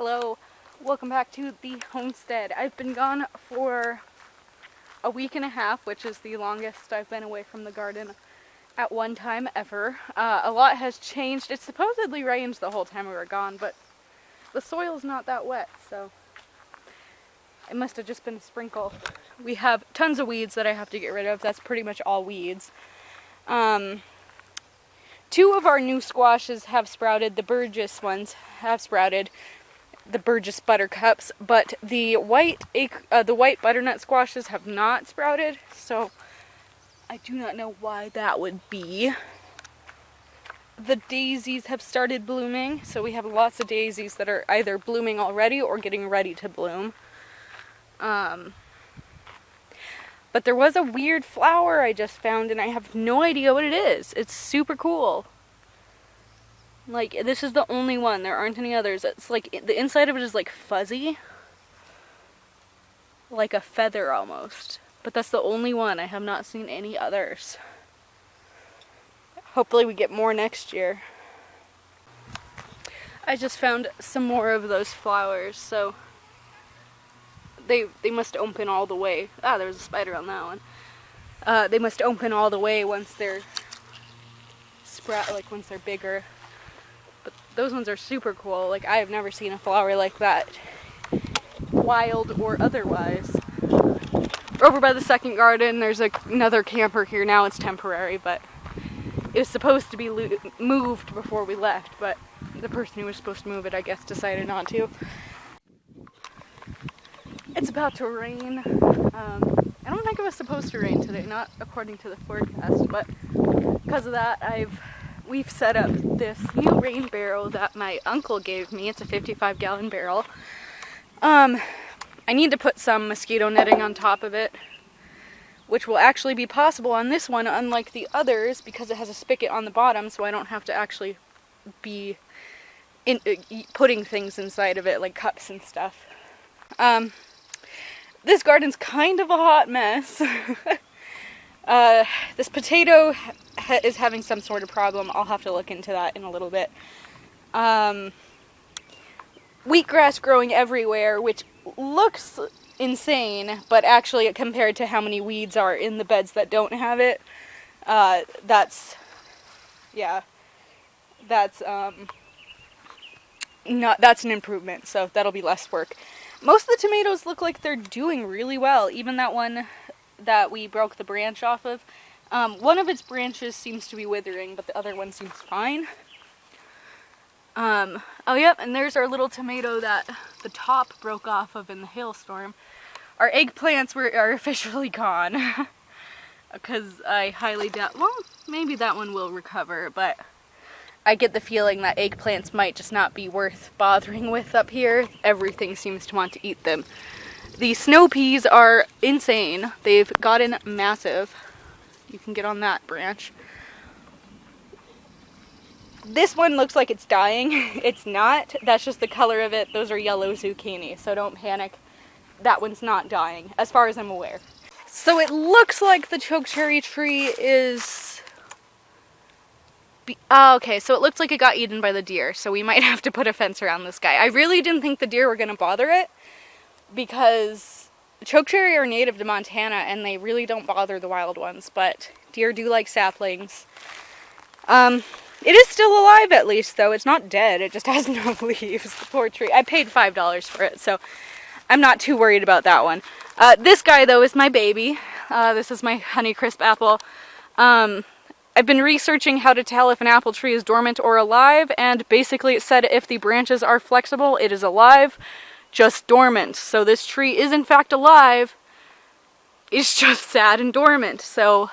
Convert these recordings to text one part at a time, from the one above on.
Hello, welcome back to the homestead. I've been gone for a week and a half, which is the longest I've been away from the garden at one time ever. A lot has changed. It supposedly rained the whole time we were gone, but the soil's not that wet, so it must have just been a sprinkle. We have tons of weeds that I have to get rid of. That's pretty much all weeds. Two of our new squashes have sprouted. The Burgess ones have sprouted. The Burgess buttercups, but the white butternut squashes have not sprouted, so I do not know why that would be. The daisies have started blooming, so we have lots of daisies that are either blooming already or getting ready to bloom. But there was a weird flower I just found, and I have no idea what it is. It's super cool. Like, this is the only one. There aren't any others. It's like, the inside of it is like fuzzy. Like a feather almost. But that's the only one. I have not seen any others. Hopefully we get more next year. I just found some more of those flowers, so they must open all the way. Ah, there was a spider on that one. They must open all the way once they're once they're bigger. But those ones are super cool. Like, I have never seen a flower like that, wild or otherwise. Over by the second garden, there's another camper here now. It's temporary, but it was supposed to be moved before we left, but the person who was supposed to move it, I guess, decided not to. It's about to rain. I don't think it was supposed to rain today, not according to the forecast, but because of that, we've set up this new rain barrel that my uncle gave me. It's a 55-gallon barrel. I need to put some mosquito netting on top of it, which will actually be possible on this one, unlike the others, because it has a spigot on the bottom, so I don't have to actually be putting things inside of it, like cups and stuff. This garden's kind of a hot mess. This potato is having some sort of problem. I'll have to look into that in a little bit. Wheatgrass growing everywhere, which looks insane, but actually compared to how many weeds are in the beds that don't have it, that's an improvement, so that'll be less work. Most of the tomatoes look like they're doing really well, even that one that we broke the branch off of. One of its branches seems to be withering, but the other one seems fine. Oh yep, and there's our little tomato that the top broke off of in the hailstorm. Our eggplants are officially gone. Because I highly doubt, well, maybe that one will recover, but I get the feeling that eggplants might just not be worth bothering with up here. Everything seems to want to eat them. The snow peas are insane. They've gotten massive. You can get on that branch. This one looks like it's dying. It's not. That's just the color of it. Those are yellow zucchini, so don't panic. That one's not dying, as far as I'm aware. So it looks like the chokecherry tree is... okay, so it looks like it got eaten by the deer, so we might have to put a fence around this guy. I really didn't think the deer were going to bother it, because chokecherry are native to Montana, and they really don't bother the wild ones, but deer do like saplings. It is still alive at least, though. It's not dead, it just has no leaves, the poor tree. I paid $5 for it, so I'm not too worried about that one. This guy, though, is my baby. This is my Honeycrisp apple. I've been researching how to tell if an apple tree is dormant or alive, and basically it said if the branches are flexible, it is alive, just dormant. So this tree is in fact alive, it's just sad and dormant. So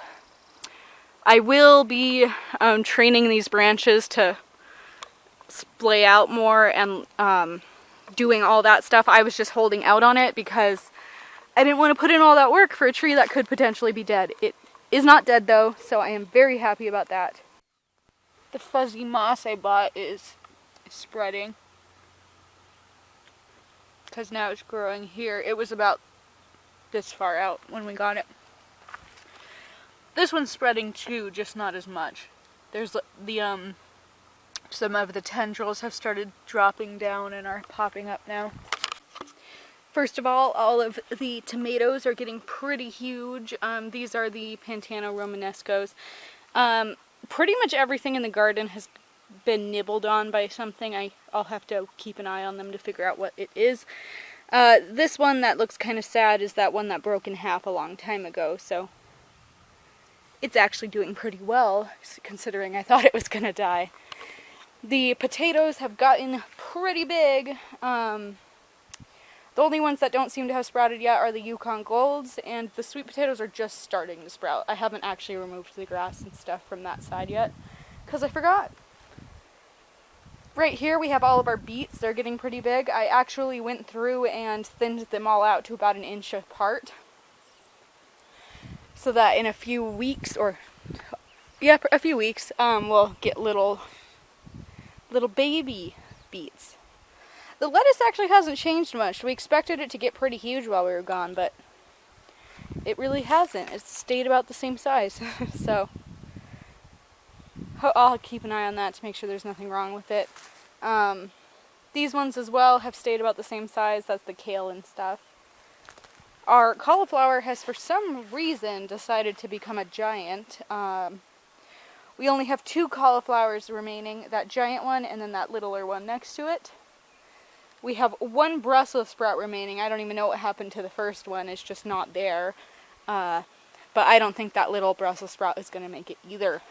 I will be training these branches to splay out more and doing all that stuff. I was just holding out on it because I didn't want to put in all that work for a tree that could potentially be dead. It is not dead though, so I am very happy about that. The fuzzy moss I bought is spreading, because now it's growing here. It was about this far out when we got it. This one's spreading too, just not as much. There's the Some of the tendrils have started dropping down and are popping up now. First of all of the tomatoes are getting pretty huge. These are the Pantano Romanescos. Pretty much everything in the garden has been nibbled on by something. I'll have to keep an eye on them to figure out what it is. This one that looks kind of sad is that one that broke in half a long time ago, so it's actually doing pretty well, considering I thought it was gonna die. The potatoes have gotten pretty big. The only ones that don't seem to have sprouted yet are the Yukon Golds, and the sweet potatoes are just starting to sprout. I haven't actually removed the grass and stuff from that side yet, because I forgot. Right here we have all of our beets. They're getting pretty big. I actually went through and thinned them all out to about 1 inch apart, so that in a few weeks, we'll get little baby beets. The lettuce actually hasn't changed much. We expected it to get pretty huge while we were gone, but it really hasn't. It's stayed about the same size. So I'll keep an eye on that to make sure there's nothing wrong with it. These ones as well have stayed about the same size. That's the kale and stuff. Our cauliflower has for some reason decided to become a giant. We only have 2 cauliflowers remaining, that giant one and then that littler one next to it. We have 1 Brussels sprout remaining. I don't even know what happened to the first one. It's just not there. But I don't think that little Brussels sprout is going to make it either.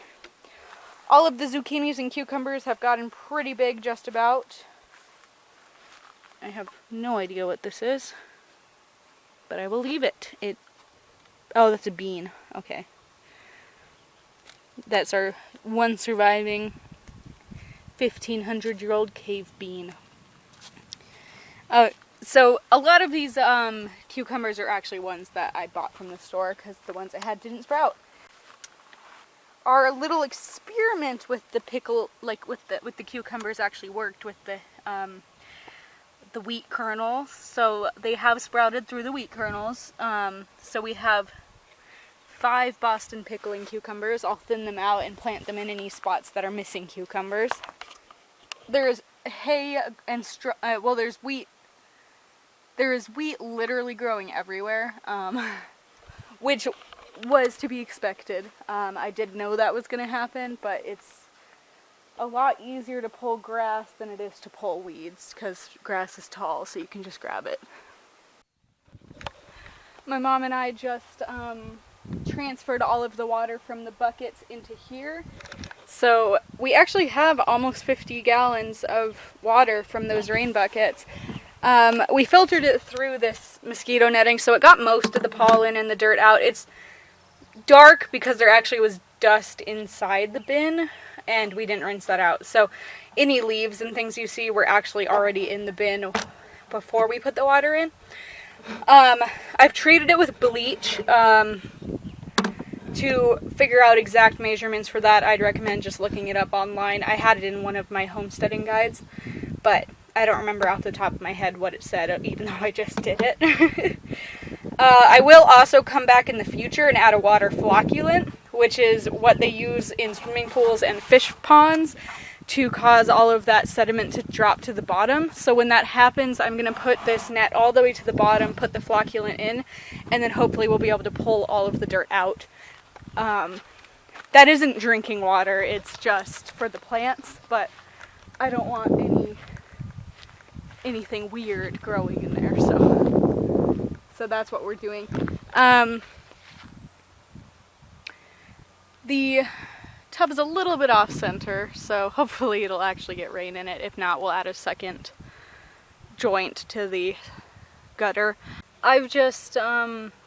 All of the zucchinis and cucumbers have gotten pretty big just about. I have no idea what this is, but I will leave it. Oh, that's a bean. Okay. That's our one surviving 1,500-year-old cave bean. So a lot of these cucumbers are actually ones that I bought from the store because the ones I had didn't sprout. Our little experiment with the pickle, like with the cucumbers, actually worked with the wheat kernels. So they have sprouted through the wheat kernels. So we have 5 Boston pickling cucumbers. I'll thin them out and plant them in any spots that are missing cucumbers. There's hay and there's wheat. There is wheat literally growing everywhere, which was to be expected. I did know that was going to happen, but it's a lot easier to pull grass than it is to pull weeds, because grass is tall, so you can just grab it. My mom and I just transferred all of the water from the buckets into here. So we actually have almost 50 gallons of water from those rain buckets. We filtered it through this mosquito netting, so it got most of the pollen and the dirt out. It's dark because there actually was dust inside the bin, and we didn't rinse that out. So any leaves and things you see were actually already in the bin before we put the water in. I've treated it with bleach. To figure out exact measurements for that, I'd recommend just looking it up online. I had it in one of my homesteading guides, but I don't remember off the top of my head what it said, even though I just did it. I will also come back in the future and add a water flocculant, which is what they use in swimming pools and fish ponds to cause all of that sediment to drop to the bottom. So when that happens, I'm going to put this net all the way to the bottom, put the flocculant in, and then hopefully we'll be able to pull all of the dirt out. That isn't drinking water, it's just for the plants, but I don't want anything weird growing in there, so that's what we're doing. The tub is a little bit off center, so hopefully it'll actually get rain in it. If not, we'll add a second joint to the gutter. I've just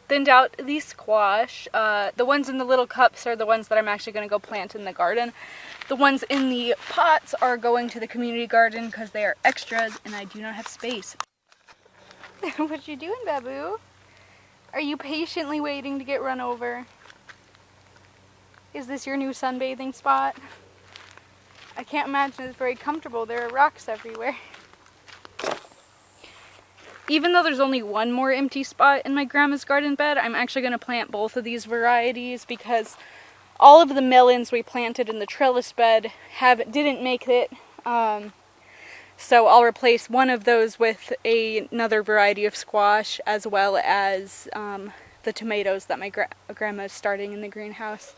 thinned out the squash. The ones in the little cups are the ones that I'm actually going to go plant in the garden. The ones in the pots are going to the community garden because they are extras and I do not have space. What you doing, Babu? Are you patiently waiting to get run over? Is this your new sunbathing spot? I can't imagine it's very comfortable. There are rocks everywhere. Even though there's only one more empty spot in my grandma's garden bed, I'm actually going to plant both of these varieties because all of the melons we planted in the trellis bed didn't make it So I'll replace one of those with another variety of squash, as well as the tomatoes that my grandma's starting in the greenhouse.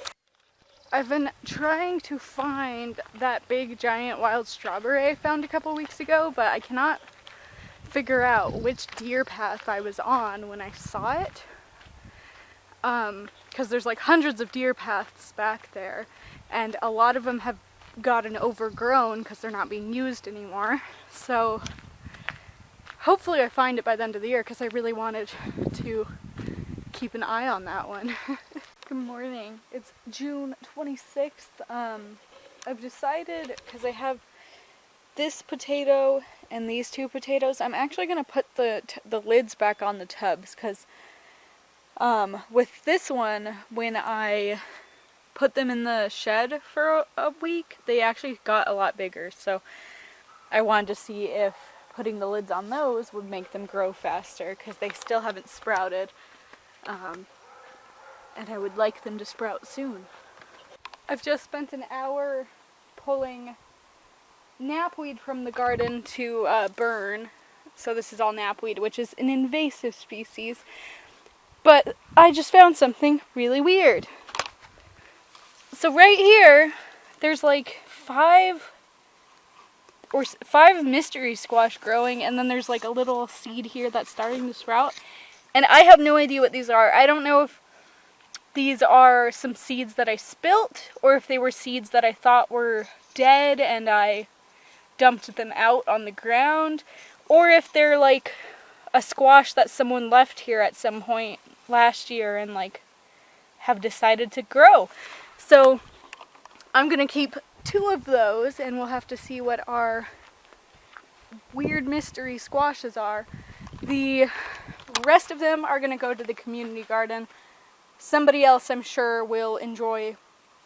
I've been trying to find that big giant wild strawberry I found a couple weeks ago, but I cannot figure out which deer path I was on when I saw it. Because there's like hundreds of deer paths back there, and a lot of them have gotten overgrown because they're not being used anymore. So hopefully I find it by the end of the year, because I really wanted to keep an eye on that one. Good morning. It's June 26th. I've decided, because I have this potato and these two potatoes, I'm actually going to put the lids back on the tubs, because with this one, when I put them in the shed for a week, they actually got a lot bigger. So I wanted to see if putting the lids on those would make them grow faster, because they still haven't sprouted. And I would like them to sprout soon. I've just spent an hour pulling knapweed from the garden to burn. So this is all knapweed, which is an invasive species. But I just found something really weird. So right here, there's like five mystery squash growing, and then there's like a little seed here that's starting to sprout. And I have no idea what these are. I don't know if these are some seeds that I spilt, or if they were seeds that I thought were dead and I dumped them out on the ground, or if they're like a squash that someone left here at some point last year and like have decided to grow. So I'm gonna keep 2 of those, and we'll have to see what our weird mystery squashes are. The rest of them are gonna go to the community garden. Somebody else, I'm sure, will enjoy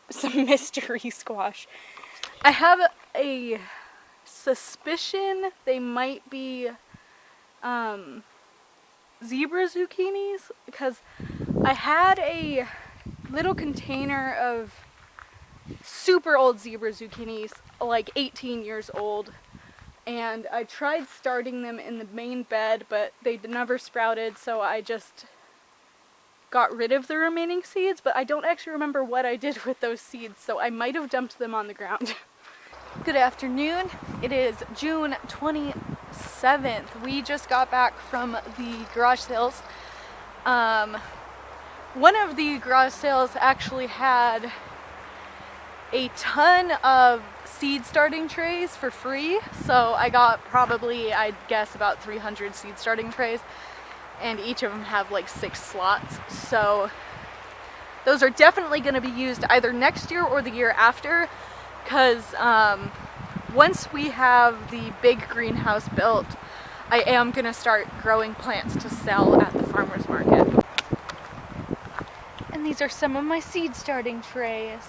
some mystery squash. I have a suspicion they might be zebra zucchinis, because I had a little container of super old zebra zucchinis, like 18 years old, and I tried starting them in the main bed, but they never sprouted, so I just got rid of the remaining seeds. But I don't actually remember what I did with those seeds, so I might have dumped them on the ground. Good afternoon. It is June 27th. We just got back from the garage sales. One of the garage sales actually had a ton of seed starting trays for free, so I got probably, I'd guess, about 300 seed starting trays, and each of them have like 6 slots. So those are definitely going to be used either next year or the year after, because once we have the big greenhouse built, I am going to start growing plants to sell at the farmer's market. And these are some of my seed starting trays.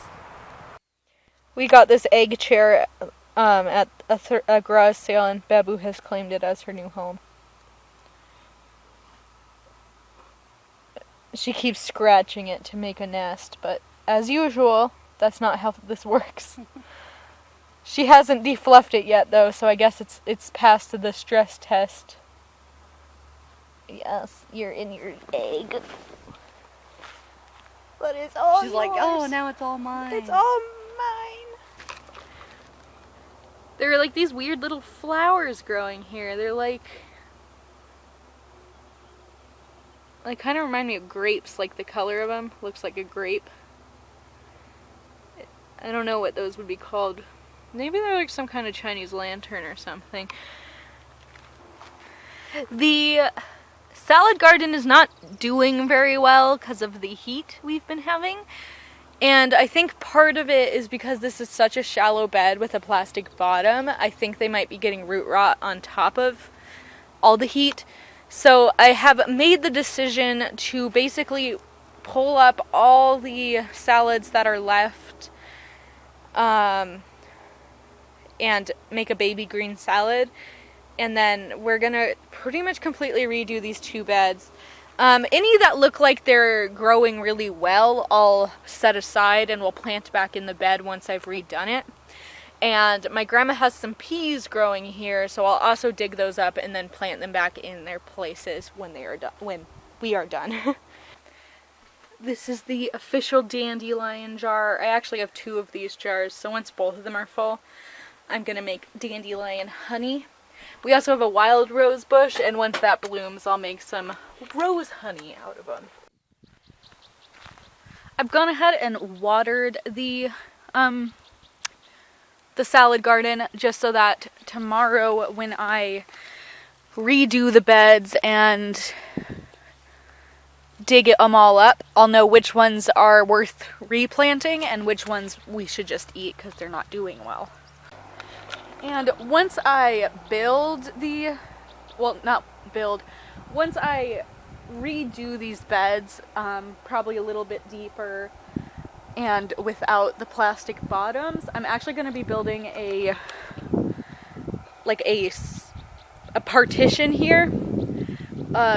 We got this egg chair at a garage sale, and Babu has claimed it as her new home. She keeps scratching it to make a nest, but as usual, that's not how this works. She hasn't defluffed it yet, though, so I guess it's passed the stress test. Yes, you're in your egg. But it's all She's yours. like, oh, now it's all mine. It's all mine. There are like these weird little flowers growing here. They're like kind of remind me of grapes, like the color of them looks like a grape. I don't know what those would be called. Maybe they're like some kind of Chinese lantern or something. The salad garden is not doing very well because of the heat we've been having. And I think part of it is because this is such a shallow bed with a plastic bottom. I think they might be getting root rot on top of all the heat. So I have made the decision to basically pull up all the salads that are left and make a baby green salad. And then we're gonna pretty much completely redo these 2 beds. Any that look like they're growing really well, I'll set aside and we'll plant back in the bed once I've redone it. And my grandma has some peas growing here, so I'll also dig those up and then plant them back in their places when they are done, when we are done. This is the official dandelion jar. I actually have 2 of these jars, so once both of them are full, I'm gonna make dandelion honey. We also have a wild rose bush, and once that blooms, I'll make some rose honey out of them. I've gone ahead and watered the salad garden just so that tomorrow when I redo the beds and dig them all up, I'll know which ones are worth replanting and which ones we should just eat because they're not doing well. And once I once I redo these beds, probably a little bit deeper and without the plastic bottoms, I'm actually going to be building a partition here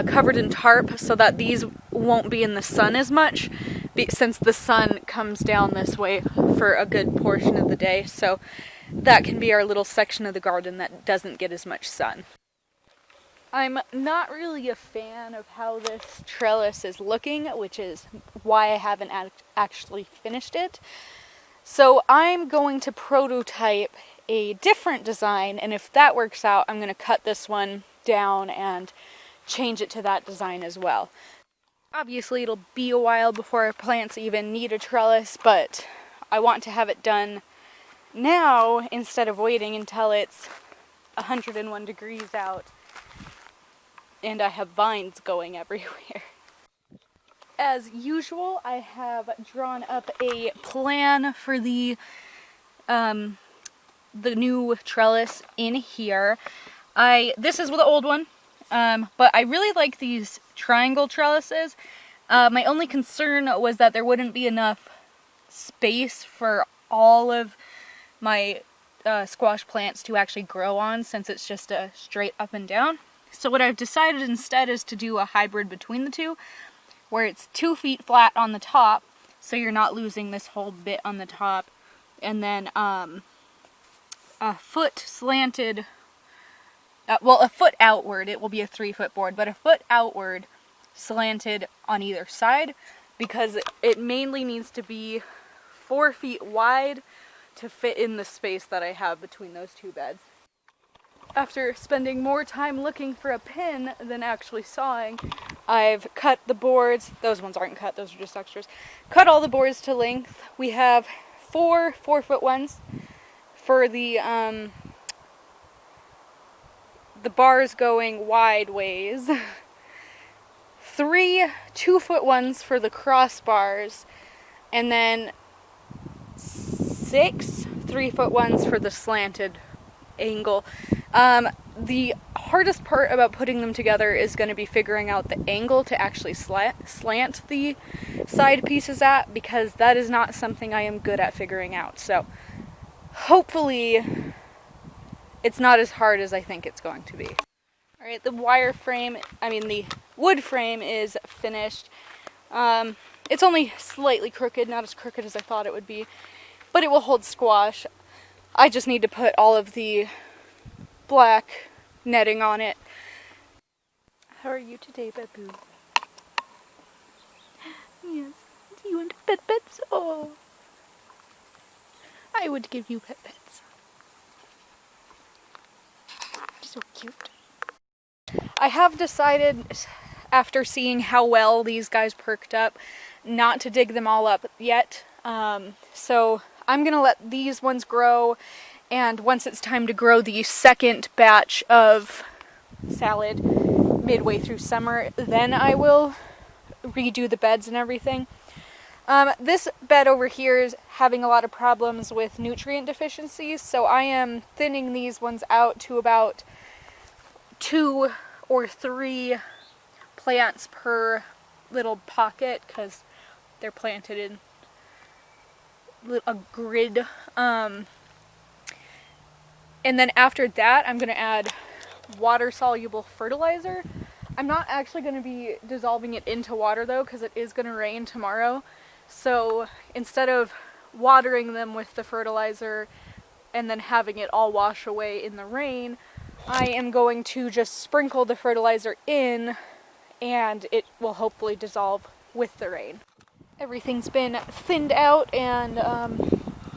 covered in tarp so that these won't be in the sun as much since the sun comes down this way for a good portion of the day. So that can be our little section of the garden that doesn't get as much sun. I'm not really a fan of how this trellis is looking, which is why I haven't actually finished it. So I'm going to prototype a different design, and if that works out, I'm going to cut this one down and change it to that design as well. Obviously, it'll be a while before our plants even need a trellis, but I want to have it done now instead of waiting until it's 101 degrees out and I have vines going everywhere. As usual, I have drawn up a plan for the new trellis in here. This is the old one, but I really like these triangle trellises. My only concern was that there wouldn't be enough space for all of my squash plants to actually grow on, since it's just a straight up and down. So what I've decided instead is to do a hybrid between the two, where it's 2 feet flat on the top, so you're not losing this whole bit on the top, and then a foot slanted, a foot outward. It will be a 3-foot board, but a foot outward slanted on either side, because it mainly needs to be 4 feet wide to fit in the space that I have between those 2 beds. After spending more time looking for a pin than actually sawing, I've cut the boards. Those ones aren't cut, those are just extras. Cut all the boards to length. We have 4 4-foot ones for the bars going wide ways. 3 2-foot ones for the crossbars, and then 6 3-foot ones for the slanted angle. The hardest part about putting them together is going to be figuring out the angle to actually slant the side pieces at, because that is not something I am good at figuring out. So hopefully it's not as hard as I think it's going to be. Alright, the wood frame is finished. It's only slightly crooked, not as crooked as I thought it would be, but it will hold squash. I just need to put all of the black netting on it. How are you today, Babu? Yes. Do you want pet pets? Oh. I would give you pet pets. So cute. I have decided, after seeing how well these guys perked up, not to dig them all up yet. So I'm gonna let these ones grow, and once it's time to grow the second batch of salad midway through summer, then I will redo the beds and everything. This bed over here is having a lot of problems with nutrient deficiencies, so I am thinning these ones out to about 2 or 3 plants per little pocket, because they're planted in a grid. And then after that, I'm going to add water-soluble fertilizer. I'm not actually going to be dissolving it into water though, because it is going to rain tomorrow. So instead of watering them with the fertilizer, and then having it all wash away in the rain, I am going to just sprinkle the fertilizer in, and it will hopefully dissolve with the rain. Everything's been thinned out and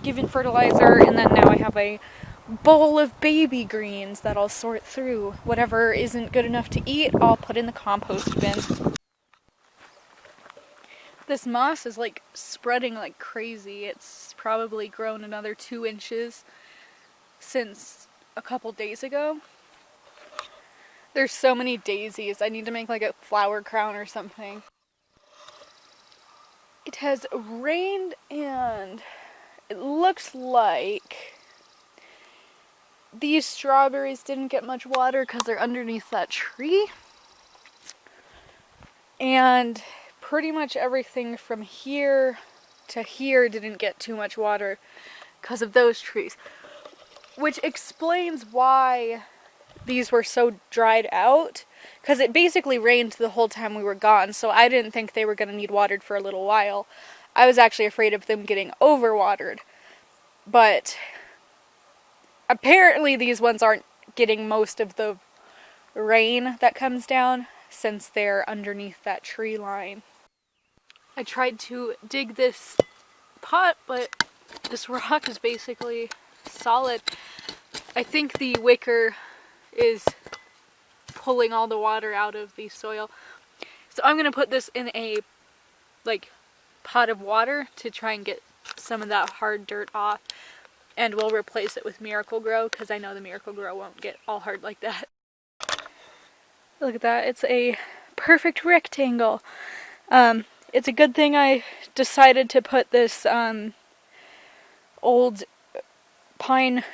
given fertilizer, and then now I have a bowl of baby greens that I'll sort through. Whatever isn't good enough to eat, I'll put in the compost bin. This moss is like spreading like crazy. It's probably grown another 2 inches since a couple days ago. There's so many daisies. I need to make like a flower crown or something. It has rained and it looks like these strawberries didn't get much water because they're underneath that tree. And pretty much everything from here to here didn't get too much water because of those trees. Which explains why these were so dried out. Because it basically rained the whole time we were gone, so I didn't think they were going to need watered for a little while. I was actually afraid of them getting overwatered. But apparently these ones aren't getting most of the rain that comes down since they're underneath that tree line. I tried to dig this pot, but this rock is basically solid. I think the wicker is pulling all the water out of the soil. So I'm going to put this in a pot of water to try and get some of that hard dirt off. And we'll replace it with Miracle Grow because I know the Miracle Grow won't get all hard like that. Look at that. It's a perfect rectangle. It's a good thing I decided to put this old pine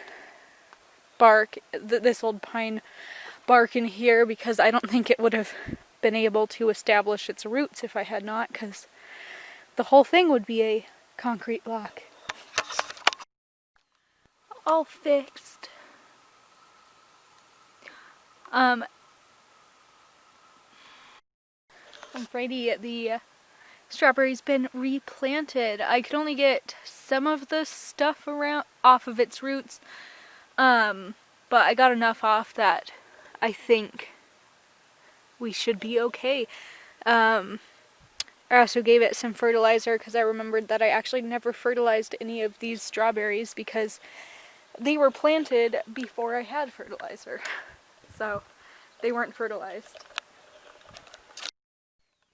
bark, this old pine bark in here, because I don't think it would have been able to establish its roots if I had not, because the whole thing would be a concrete block. All fixed. On Friday, the strawberry's been replanted. I could only get some of the stuff off of its roots, but I got enough off that I think we should be okay. I also gave it some fertilizer because I remembered that I actually never fertilized any of these strawberries because they were planted before I had fertilizer. So they weren't fertilized.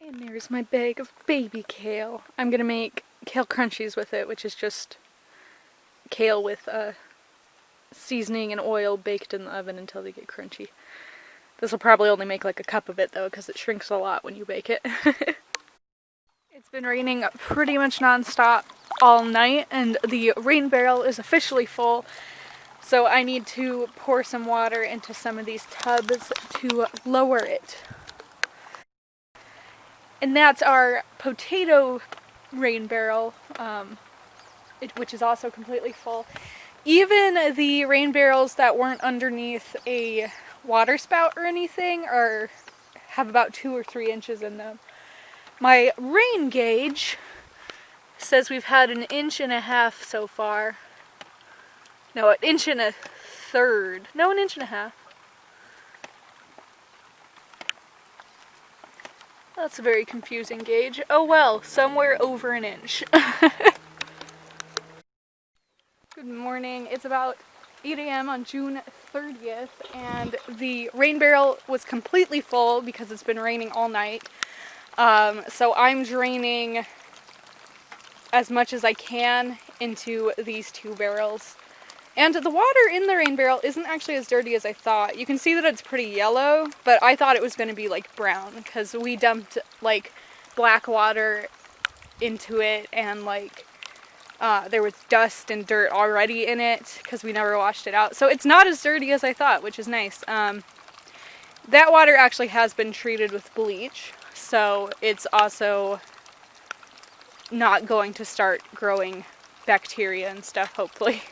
And there's my bag of baby kale. I'm gonna make kale crunchies with it, which is just kale with seasoning and oil baked in the oven until they get crunchy. This will probably only make like a cup of it though, because it shrinks a lot when you bake it. It's been raining pretty much non-stop all night, and the rain barrel is officially full. So I need to pour some water into some of these tubs to lower it. And that's our potato rain barrel, which is also completely full. Even the rain barrels that weren't underneath a water spout or anything have about 2 or 3 inches in them. My rain gauge says we've had 1.5 inches so far. No, 1 1/3 inches. No, 1.5 inches. That's a very confusing gauge. Oh well, somewhere over 1 inch. Good morning. It's about 8 a.m. on June 30th, and the rain barrel was completely full because it's been raining all night. So I'm draining as much as I can into these 2 barrels. And the water in the rain barrel isn't actually as dirty as I thought. You can see that it's pretty yellow, but I thought it was going to be like brown because we dumped like black water into it, and like there was dust and dirt already in it because we never washed it out. So it's not as dirty as I thought, which is nice. That water actually has been treated with bleach, so it's also not going to start growing bacteria and stuff, hopefully.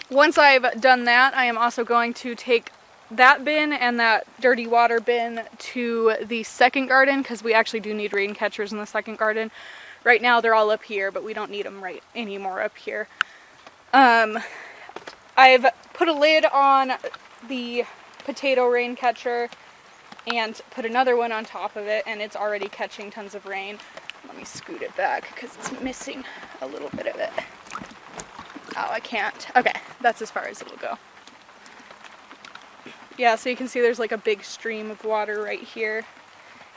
Once I've done that, I am also going to take that bin and that dirty water bin to the second garden, because we actually do need rain catchers in the second garden. Right now they're all up here, but we don't need them right anymore up here. I've put a lid on the potato rain catcher and put another one on top of it, and it's already catching tons of rain. Let me scoot it back because it's missing a little bit of it. Oh, I can't. Okay, that's as far as it'll go. Yeah, so you can see there's like a big stream of water right here.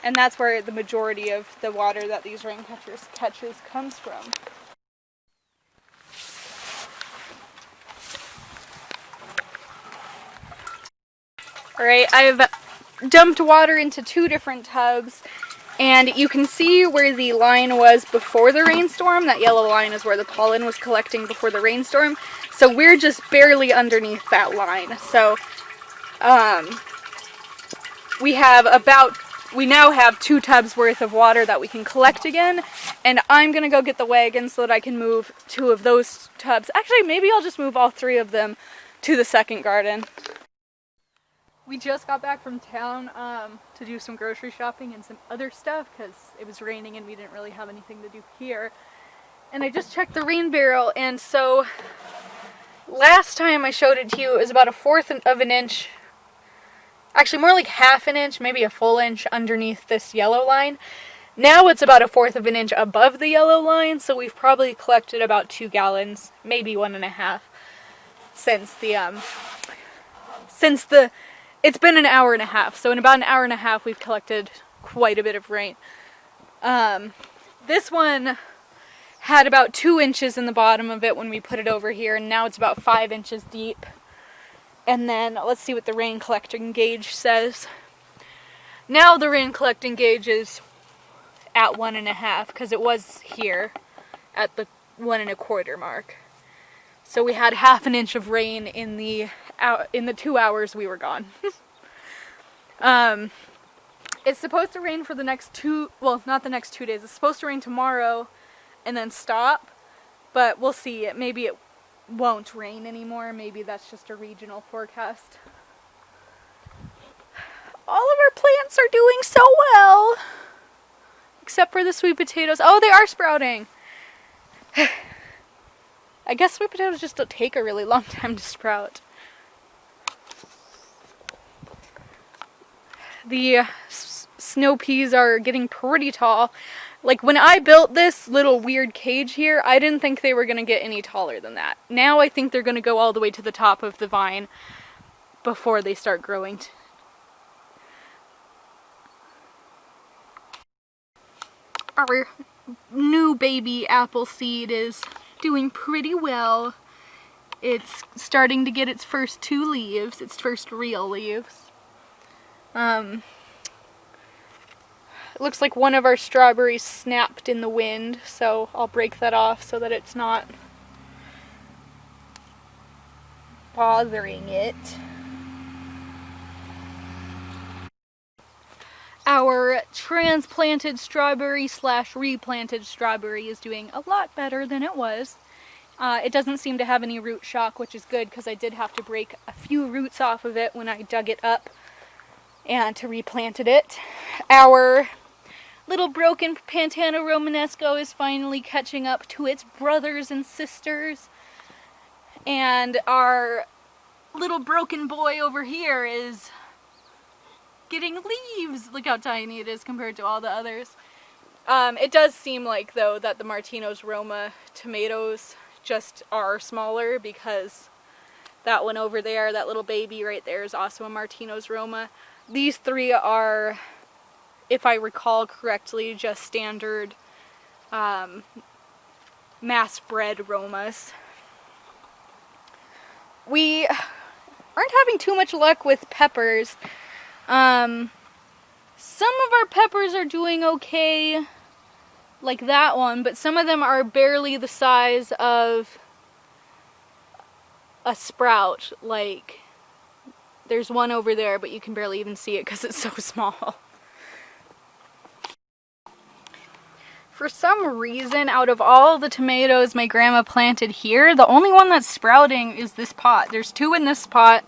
And that's where the majority of the water that these rain catches comes from. Alright, I've dumped water into 2 different tubs, and you can see where the line was before the rainstorm. That yellow line is where the pollen was collecting before the rainstorm. So we're just barely underneath that line. So we now have 2 tubs worth of water that we can collect again, and I'm gonna go get the wagon so that I can move 2 of those tubs. Actually, maybe I'll just move all 3 of them to the second garden. We just got back from town to do some grocery shopping and some other stuff because it was raining and we didn't really have anything to do here. And I just checked the rain barrel, and so last time I showed it to you, it was about 1/4 of an inch, actually more like 1/2 an inch, maybe a full inch underneath this yellow line. Now it's about 1/4 of an inch above the yellow line, so we've probably collected about 2 gallons, maybe 1.5, it's been an hour and a half. So in about an hour and a half, we've collected quite a bit of rain. This one had about 2 inches in the bottom of it when we put it over here, and now it's about 5 inches deep. And then let's see what the rain collecting gauge says. Now the rain collecting gauge is at 1.5 because it was here at the 1.25 mark. So we had 1/2 an inch of rain in the 2 hours we were gone. It's supposed to rain for the next 2, well, not the next 2 days. It's supposed to rain tomorrow and then stop, but we'll see. Maybe it won't rain anymore. Maybe that's just a regional forecast. All of our plants are doing so well, except for the sweet potatoes. Oh, they are sprouting. I guess sweet potatoes just don't take a really long time to sprout. The snow peas are getting pretty tall. Like when I built this little weird cage here, I didn't think they were going to get any taller than that. Now I think they're going to go all the way to the top of the vine before they start growing. Our new baby apple seed is doing pretty well. It's starting to get its first 2 leaves, its first real leaves. It looks like one of our strawberries snapped in the wind, so I'll break that off so that it's not bothering it. Our transplanted strawberry / replanted strawberry is doing a lot better than it was. It doesn't seem to have any root shock, which is good because I did have to break a few roots off of it when I dug it up and to replanted it. Our little broken Pantana Romanesco is finally catching up to its brothers and sisters. And our little broken boy over here is getting leaves. Look how tiny it is compared to all the others. It does seem like, though, that the Martino's Roma tomatoes just are smaller because that one over there, that little baby right there, is also a Martino's Roma. These 3 are, if I recall correctly, just standard mass-bred Romas. We aren't having too much luck with peppers. Some of our peppers are doing okay, like that one, but some of them are barely the size of a sprout. Like, there's one over there, but you can barely even see it because it's so small. For some reason, out of all the tomatoes my grandma planted here, the only one that's sprouting is this pot. There's 2 in this pot,